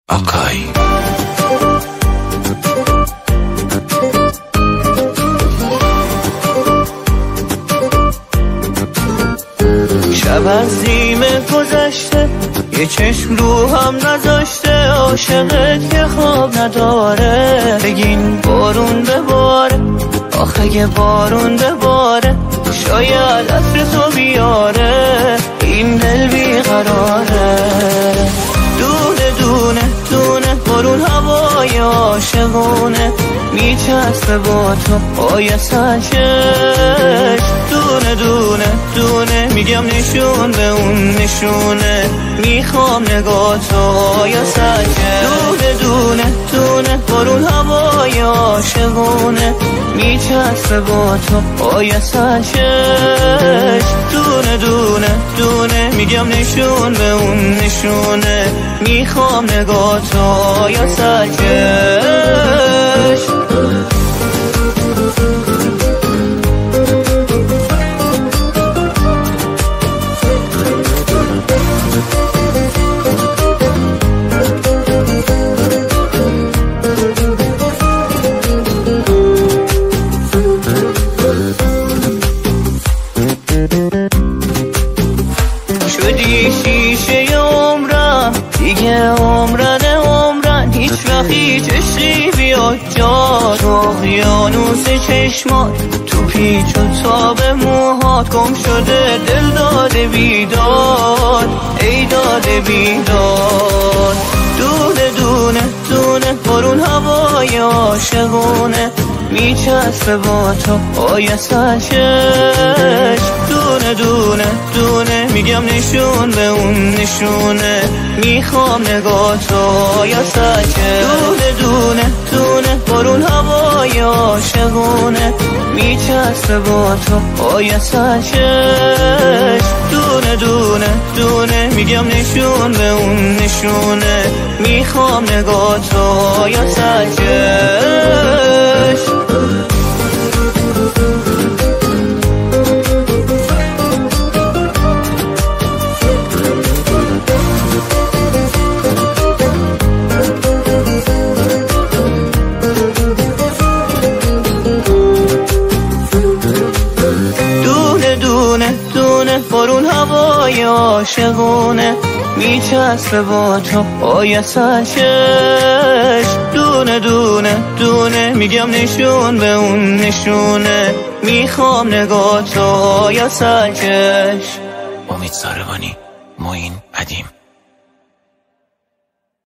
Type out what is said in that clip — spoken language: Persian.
آکای. شب از نیمه گذشته یه چشم رو هم نذاشته، عاشقت که خواب نداره. بگین بارون بباره، آخه یه بارون بباره، شاید عطر تو بیاره، این دل بیقراره. دونه دونه دونه بارون هوای عاشقونه، میچسبه با تو پای سرچش. دونه دونه دونه میگم نشون به اون نشونه، میخوام نگاه تو آیا سرچش. دونه دونه دونه بارون هوای عاشقونه، میچسبه با تو پای سرچش. دونه دونه دونه میگم نشون به اون نشونه، میخوام نگاه تو آیا سرچش. شدی شیشه عمرم دیگه، عمرن هیچ وقت هیچ عشقی بیاد جا. تو اقیانوس چشمات، تو پیچ و تاب موهات، گم شده دل داده بیداد، ای داده بیداد. دونه دونه دونه بارون هوای عاشقونه، میچسبه با تو پای سرچش. دونه دونه دونه میگم نشون به اون نشونه، میخوام نگاه تو آیا سرچش. دونه دونه دونه بارون هوای عاشقونه، میچسبه با تو پای سرچش. دونه دونه دونه میگم نشون به اون نشونه، میخوام نگاه تو آیا سرچش. بارون هوای عاشقونه، میچسبه با تو پای سرچش. دونه دونه دونه میگم نشون به اون نشونه، میخوام نگاه تو آیا سرچش. امید ساروانی، معین قدیم.